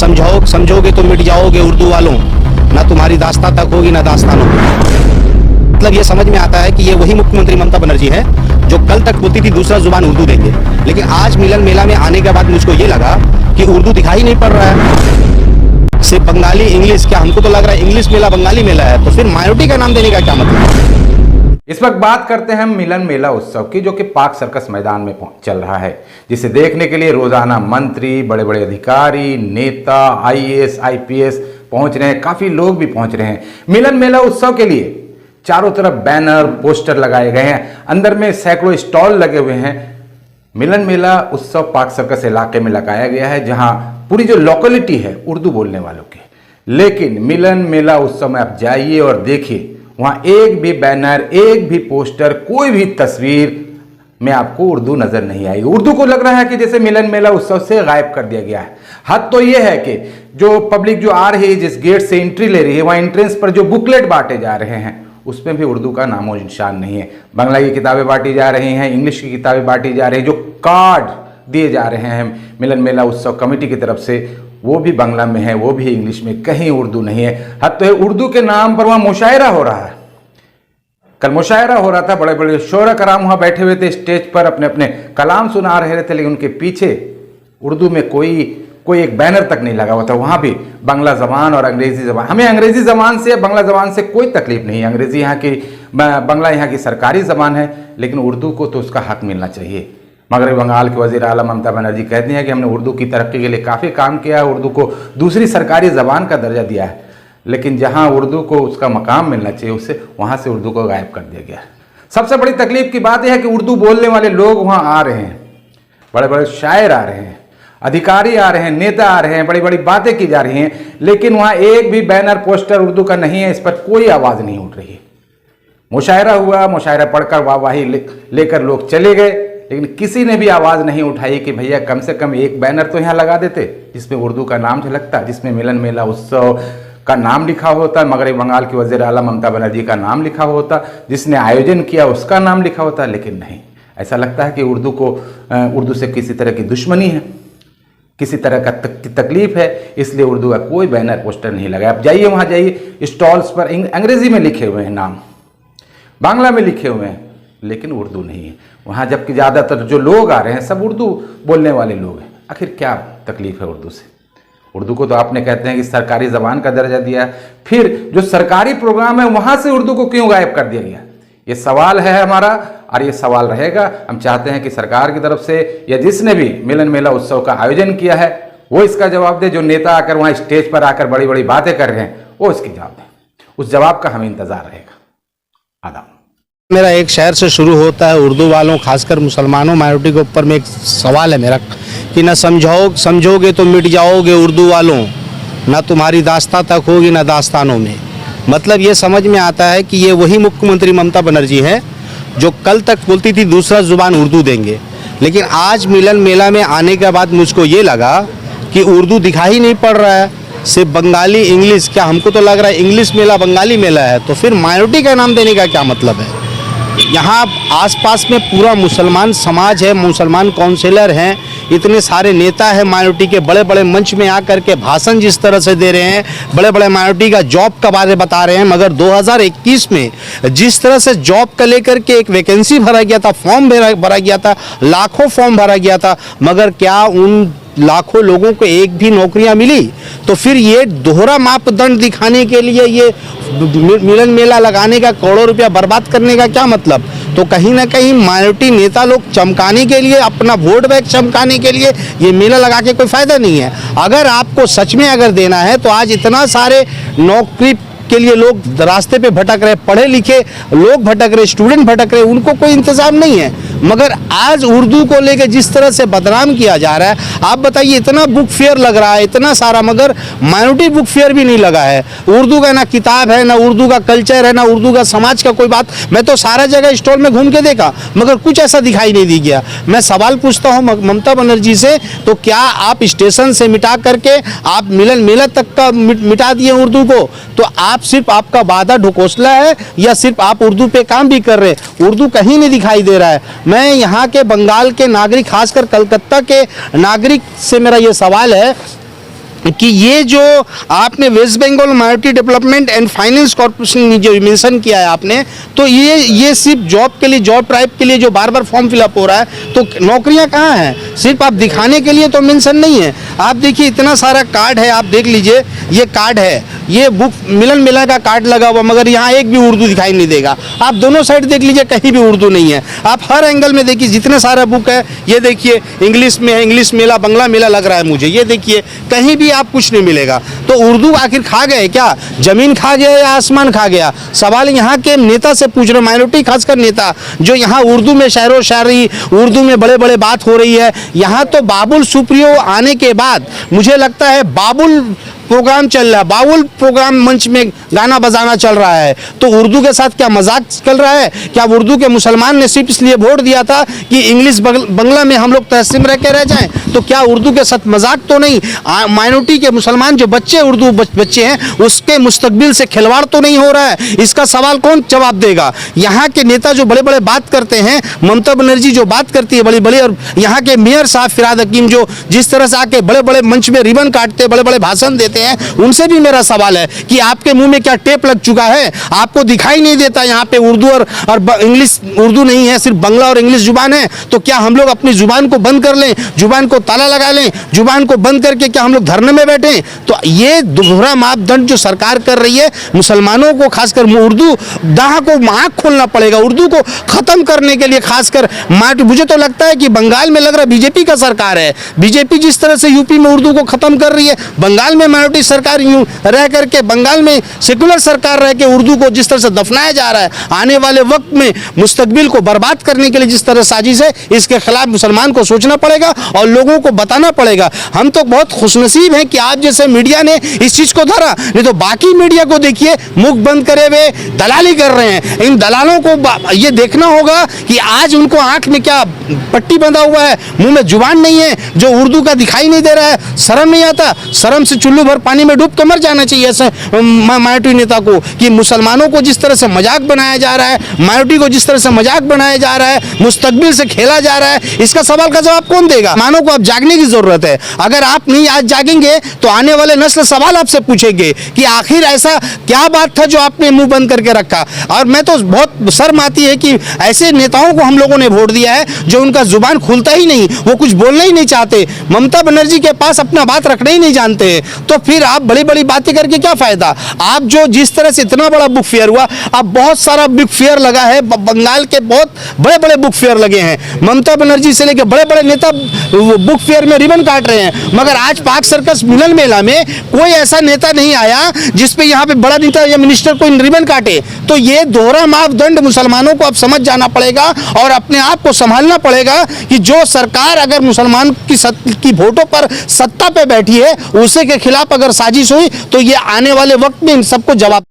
समझोगे तो मिट जाओगे उर्दू वालों, ना तुम्हारी दास्ता तक होगी ना दास्तानों। मतलब ये समझ में आता है कि ये वही मुख्यमंत्री ममता बनर्जी है जो कल तक बोलती थी दूसरा जुबान उर्दू देंगे, लेकिन आज मिलन मेला में आने के बाद मुझको ये लगा कि उर्दू दिखाई नहीं पड़ रहा है, सिर्फ बंगाली इंग्लिश। क्या हमको तो लग रहा है इंग्लिश मेला बंगाली मेला है, तो फिर माइनॉरिटी का नाम देने का क्या मतलब। इस वक्त बात करते हैं मिलन मेला उत्सव की, जो कि पार्क सर्कस मैदान में चल रहा है, जिसे देखने के लिए रोजाना मंत्री, बड़े बड़े अधिकारी, नेता, आईएएस, आईपीएस पहुंच रहे हैं। काफी लोग भी पहुंच रहे हैं। मिलन मेला उत्सव के लिए चारों तरफ बैनर, पोस्टर लगाए गए हैं, अंदर में सैकड़ों स्टॉल लगे हुए हैं। मिलन मेला उत्सव पार्क सर्कस इलाके में लगाया गया है, जहां पूरी जो लोकेलिटी है उर्दू बोलने वालों की। लेकिन मिलन मेला उत्सव में आप जाइए और देखिए, वहां एक भी बैनर, एक भी पोस्टर, कोई भी तस्वीर में आपको उर्दू नजर नहीं आएगी। उर्दू को लग रहा है कि जैसे मिलन मेला उत्सव से गायब कर दिया गया है। हद तो यह है कि जो पब्लिक जो आ रही है, जिस गेट से एंट्री ले रही है, वहां एंट्रेंस पर जो बुकलेट बांटे जा रहे हैं उसमें भी उर्दू का नामो निशान नहीं है। बांग्ला की किताबें बांटी जा रही हैं, इंग्लिश की किताबें बांटी जा रही हैं। जो कार्ड दिए जा रहे हैं मिलन मेला उत्सव कमेटी की तरफ से, वो भी बांग्ला में है, वो भी इंग्लिश में, कहीं उर्दू नहीं है। हद तो उर्दू के नाम पर वहां मुशायरा हो रहा है। कल मुशायरा हो रहा था, बड़े बड़े शोरा कराम वहां बैठे हुए थे स्टेज पर, अपने अपने कलाम सुना रहे थे, लेकिन उनके पीछे उर्दू में कोई एक बैनर तक नहीं लगा हुआ था। वहां भी बांग्ला जबान और अंग्रेजी जबान। हमें अंग्रेजी जबान से, बांग्ला जबान से कोई तकलीफ नहीं है। अंग्रेजी यहाँ की, बांग्ला यहाँ की सरकारी जबान है, लेकिन उर्दू को तो उसका हक मिलना चाहिए। मगरबी बंगाल के वज़ीर आला ममता बनर्जी कहती हैं कि हमने उर्दू की तरक्की के लिए काफ़ी काम किया है, उर्दू को दूसरी सरकारी ज़बान का दर्जा दिया है, लेकिन जहां उर्दू को उसका मकाम मिलना चाहिए उससे, वहां से उर्दू को गायब कर दिया गया है। सबसे बड़ी तकलीफ की बात यह है कि उर्दू बोलने वाले लोग वहां आ रहे हैं, बड़े बड़े शायर आ रहे हैं, अधिकारी आ रहे हैं, नेता आ रहे हैं, बड़ी बड़ी बातें की जा रही हैं, लेकिन वहां एक भी बैनर, पोस्टर उर्दू का नहीं है। इस पर कोई आवाज़ नहीं उठ रही है। मुशायरा हुआ, मुशायरा पढ़कर वाहवाही लेकर लोग चले गए, लेकिन किसी ने भी आवाज़ नहीं उठाई कि भैया कम से कम एक बैनर तो यहाँ लगा देते जिसमें उर्दू का नाम झलकता, जिसमें मिलन मेला उत्सव का नाम लिखा होता, मगरबी बंगाल की वज़ीर आला ममता बनर्जी का नाम लिखा होता, जिसने आयोजन किया उसका नाम लिखा होता। लेकिन नहीं, ऐसा लगता है कि उर्दू से किसी तरह की दुश्मनी है, किसी तरह का तकलीफ है, इसलिए उर्दू का कोई बैनर, पोस्टर नहीं लगा। आप जाइए, वहाँ जाइए, स्टॉल्स पर अंग्रेजी में लिखे हुए हैं नाम, बांग्ला में लिखे हुए हैं, लेकिन उर्दू नहीं है वहाँ। जबकि ज़्यादातर जो लोग आ रहे हैं सब उर्दू बोलने वाले लोग हैं। आखिर क्या तकलीफ है उर्दू से? उर्दू को तो आपने कहते हैं कि सरकारी ज़बान का दर्जा दिया, फिर जो सरकारी प्रोग्राम है वहाँ से उर्दू को क्यों गायब कर दिया गया? ये सवाल है हमारा, और ये सवाल रहेगा। हम चाहते हैं कि सरकार की तरफ से या जिसने भी मिलन मेला उत्सव का आयोजन किया है वो इसका जवाब दे। जो नेता आकर वहाँ स्टेज पर आकर बड़ी बड़ी बातें कर रहे हैं वो इसकी जवाब दें। उस जवाब का हमें इंतज़ार रहेगा। आदाब। मेरा एक शहर से शुरू होता है। उर्दू वालों, खासकर मुसलमानों, माइनॉरिटी के ऊपर में एक सवाल है मेरा कि ना समझोगे तो मिट जाओगे उर्दू वालों, ना तुम्हारी दास्ता तक होगी ना दास्तानों में। मतलब ये समझ में आता है कि ये वही मुख्यमंत्री ममता बनर्जी है जो कल तक बोलती थी दूसरा जुबान उर्दू देंगे, लेकिन आज मिलन मेला में आने के बाद मुझको ये लगा कि उर्दू दिखाई नहीं पड़ रहा है, सिर्फ बंगाली इंग्लिश। क्या हमको तो लग रहा है इंग्लिश मेला बंगाली मेला है, तो फिर माइनॉरिटी का नाम देने का क्या मतलब है? यहाँ आसपास में पूरा मुसलमान समाज है, मुसलमान काउंसिलर हैं, इतने सारे नेता हैं माइनॉरिटी के, बड़े बड़े मंच में आकर के भाषण जिस तरह से दे रहे हैं, बड़े बड़े माइनॉरिटी का जॉब का बारे बता रहे हैं। मगर 2021 में जिस तरह से जॉब का लेकर के एक वैकेंसी भरा गया था, फॉर्म भरा गया था, लाखों फॉर्म भरा गया था, मगर क्या उन लाखों लोगों को एक भी नौकरियां मिली? तो फिर ये दोहरा मापदंड दिखाने के लिए ये मिलन मेला लगाने का, करोड़ों रुपया बर्बाद करने का क्या मतलब? तो कहीं ना कहीं माइनॉरिटी नेता लोग चमकाने के लिए, अपना वोट बैंक चमकाने के लिए ये मेला लगा के कोई फायदा नहीं है। अगर आपको सच में अगर देना है तो आज इतना सारे नौकरी के लिए लोग रास्ते पे भटक रहे, पढ़े लिखे लोग भटक रहे, स्टूडेंट भटक रहे, उनको कोई इंतजाम नहीं है। मगर आज उर्दू को लेकर जिस तरह से बदनाम किया जा रहा है, आप बताइए, इतना बुक फेयर लग रहा है, इतना सारा, मगर माइनॉरिटी बुक फेयर भी नहीं लगा है। उर्दू का ना किताब है, ना उर्दू का कल्चर है, ना उर्दू का समाज का कोई बात। मैं तो सारा जगह स्टॉल में घूम के देखा, मगर कुछ ऐसा दिखाई नहीं दी गया। मैं सवाल पूछता हूँ ममता बनर्जी से, तो क्या आप स्टेशन से मिटा करके आप मिलन मेला तक का मिटा दिए उर्दू को? तो आप सिर्फ आपका वादा ढकोसला है या सिर्फ आप उर्दू पे काम भी कर रहे हैं? उर्दू कहीं नहीं दिखाई दे रहा है। मैं यहाँ के बंगाल के नागरिक, खासकर कलकत्ता के नागरिक से मेरा ये सवाल है कि ये जो आपने West Bengal minority development and finance corporation जो मेंशन किया है आपने, तो ये सिर्फ जॉब के लिए, जॉब ट्राइब के लिए जो बार बार फॉर्म फिलअप हो रहा है, तो नौकरियां कहाँ हैं? सिर्फ आप दिखाने के लिए तो मेंशन नहीं है। आप देखिए इतना सारा कार्ड है, आप देख लीजिए, ये कार्ड है, ये बुक मिलन मेला का कार्ड लगा हुआ, मगर यहाँ एक भी उर्दू दिखाई नहीं देगा। आप दोनों साइड देख लीजिए, कहीं भी उर्दू नहीं है। आप हर एंगल में देखिए, जितने सारा बुक है, ये देखिए इंग्लिश में है, इंग्लिश मेला, बंगला मेला लग रहा है मुझे, ये देखिए कहीं भी आप कुछ नहीं मिलेगा। तो उर्दू आखिर खा गए क्या? जमीन खा गया या आसमान खा गया? सवाल यहाँ के नेता से पूछ रहे, माइनॉरिटी खासकर नेता, जो यहाँ उर्दू में शायरो शायरी, उर्दू में बड़े बड़े बात हो रही है। यहाँ तो बाबुल सुप्रियो आने के बाद मुझे लगता है बाबुल प्रोग्राम चल रहा है, बाउल प्रोग्राम मंच में गाना बजाना चल रहा है। तो उर्दू के साथ क्या मजाक चल रहा है? क्या उर्दू के मुसलमान ने सिर्फ इसलिए वोट दिया था कि इंग्लिश बंगला में हम लोग तहसीम रह के रह जाएं? तो क्या उर्दू के साथ मजाक तो नहीं? माइनॉरिटी के मुसलमान जो बच्चे, उर्दू बच्चे हैं, उसके मुस्तकबिल से खिलवाड़ तो नहीं हो रहा है? इसका सवाल कौन जवाब देगा? यहाँ के नेता जो बड़े बड़े बात करते हैं, ममता बनर्जी जो बात करती है बड़ी बड़ी, और यहाँ के मेयर साहब फिराद हकीम जो जिस तरह से आके बड़े बड़े मंच में रिबन काटते, बड़े बड़े भाषण देते हैं, उनसे भी मेरा सवाल है कि आपके मुंह में क्या टेप लग चुका है? आपको दिखाई नहीं देता यहाँ पे उर्दू और इंग्लिश? उर्दू नहीं है, सिर्फ बंगला और इंग्लिश जुबान है। तो क्या हम लोग अपनी जुबान को बंद कर लें, जुबान को ताला लगा लें, जुबान को बंद करके क्या हम लोग धरने में बैठें? तो ये दोहरा मापदंड जो सरकार कर रही है, मुसलमानों को खासकर उर्दू दाह को आँख खोलना पड़ेगा, उर्दू को खत्म करने के लिए। खासकर मुझे तो लगता है कि बंगाल में लग रहा है बीजेपी का सरकार है। बीजेपी जिस तरह से यूपी में उर्दू को खत्म कर रही है, बंगाल में माइनॉरिटी सरकार यूं रह करके, बंगाल में सेकुलर सरकार रह के उर्दू को जिस तरह से दफनाया जा रहा है, आने वाले वक्त में मुस्तकबिल को बर्बाद करने के लिए जिस तरह साजिश है, इसके खिलाफ मुसलमान को सोचना पड़ेगा और लोगों को बताना पड़ेगा। हम तो बहुत खुशनसीब हैं कि आप जैसे मीडिया ने इस चीज को धरा, नहीं तो बाकी मीडिया को देखिए मुख बंद करे हुए दलाली कर रहे हैं। इन दलालों को ये देखना होगा कि आज उनको आंख में क्या पट्टी बंधा हुआ है, मुंह में जुबान नहीं है, जो उर्दू का दिखाई नहीं दे रहा है। शर्म नहीं आता? शर्म से चुल्लू भर पानी में डूब तो मर जाना चाहिए ऐसे माइनॉरिटी नेता को, कि मुसलमानों को जिस तरह से मजाक बनाया जा रहा है, माइनॉरिटी को जिस तरह से मजाक बनाया जा रहा है, मुस्तकबिल से खेला जा रहा है, इसका सवाल का जवाब कौन देगा? मानो को अब जागने की जरूरत है। अगर आप नहीं आज जागेंगे तो आने वाले नस्ल सवाल आपसे पूछेंगे कि आखिर ऐसा क्या बात था जो आपने मुंह बंद करके रखा। और मैं तो बहुत शर्म आती है कि ऐसे नेताओं को हम लोगों ने वोट दिया है जो उनका जुबान खुलता ही नहीं, वो कुछ बोलना ही नहीं चाहते, ममता बनर्जी के पास अपना बात रखना ही नहीं जानते। तो फिर आप बड़ी बड़ी बातें करके क्या फायदा? आप जो जिस तरह से इतना बड़ा बुक फेयर हुआ, अब बहुत सारा बुक फेयर लगा है, बंगाल के बहुत बड़े बड़े बुक फेयर लगे हैं, ममता बनर्जी से लेकर बड़े बड़े नेता बुक फेयर में रिबन काट रहे हैं, मगर आज पाक सर्कस मिलन मेला में कोई ऐसा नेता नहीं आया जिसपे यहाँ पे बड़ा नेता या मिनिस्टर कोई रिबन काटे। तो ये दोहरा मापदंड मुसलमानों को अब समझ जाना पड़ेगा और अपने आप को संभालना पड़ेगा कि जो सरकार अगर मुसलमान की वोटों पर सत्ता पे बैठी है, उसी के खिलाफ अगर साजिश हुई तो ये आने वाले वक्त में इन सबको जवाब